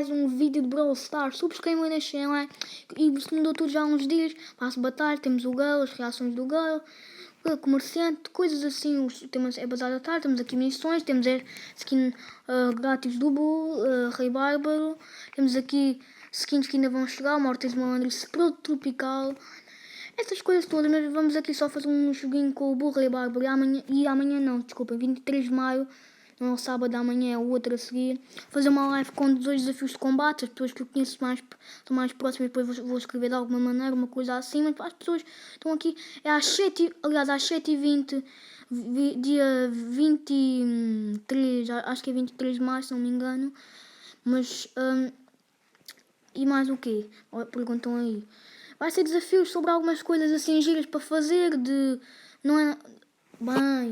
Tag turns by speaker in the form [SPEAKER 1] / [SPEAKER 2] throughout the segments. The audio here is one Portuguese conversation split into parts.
[SPEAKER 1] mais um vídeo de Brawl Stars. Subscrevam e deixem lá. E se mudou tudo já há uns dias. Passo batalha, temos o Gale, as reações do Gale, comerciante, coisas assim. Temos é batalha da tarde, temos aqui missões, temos a skin grátis do Bull, Rei Bárbaro. Temos aqui skins que ainda vão chegar, Mortis Malandro, Produto Tropical. Essas coisas todas, mas vamos aqui só fazer um joguinho com o Bull, Rei Bárbaro e amanhã não, desculpa, 23 de maio. Não é o sábado, amanhã é o outro a seguir. Fazer uma live com 2 desafios de combate. As pessoas que eu conheço são mais próximas, depois vou escrever de alguma maneira, uma coisa assim. Mas as pessoas estão aqui. É às 7, aliás, às 7h20, dia 23, acho que é 23 de março, se não me engano. Mas, e mais o quê? Perguntam aí. Vai ser desafios sobre algumas coisas assim giras para fazer, não é... Bem,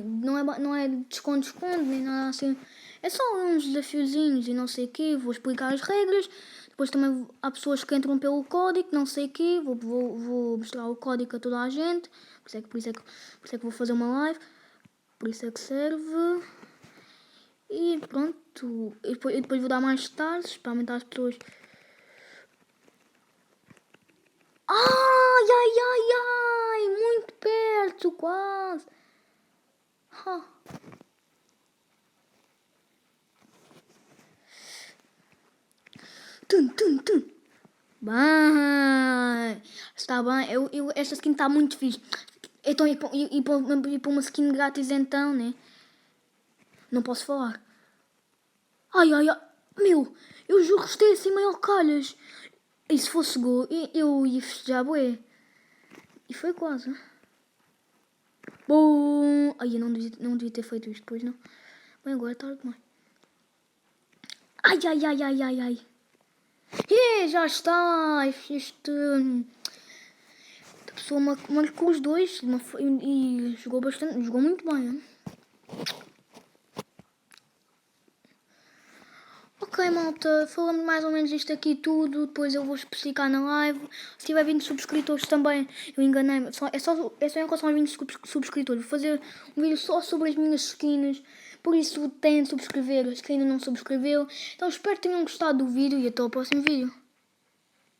[SPEAKER 1] não é de esconde, nem nada assim. É só uns desafiozinhos e não sei o quê. Vou explicar as regras. Depois também há pessoas que entram pelo código, não sei o quê. Vou mostrar o código a toda a gente. Por isso é que vou fazer uma live. Por isso é que serve. E pronto. E depois vou dar mais detalhes para aumentar as pessoas. Ai, ai, ai, ai! Muito perto, quase. Tum. Bem, está bem. Esta skin está muito fixe. Então, e para uma skin grátis então, né? Não posso falar. Ai. Meu, eu juro que gostei assim meio calhas. E se fosse gol, eu ia festejar, bué. E foi quase. Bom. Ai, eu não devia ter feito isto depois, não. Bem, agora é tarde demais. Ai. Já está. A pessoa marcou os dois e jogou bastante. Jogou muito bem, hein? Ok, malta, falamos mais ou menos isto aqui tudo. Depois eu vou especificar na live. Se tiver 20 subscritores também, eu enganei-me. É só em relação aos 20 subscritores. Vou fazer um vídeo só sobre as minhas skins. Por isso, tentem subscrever, se ainda não subscreveu. Então espero que tenham gostado do vídeo e até ao próximo vídeo.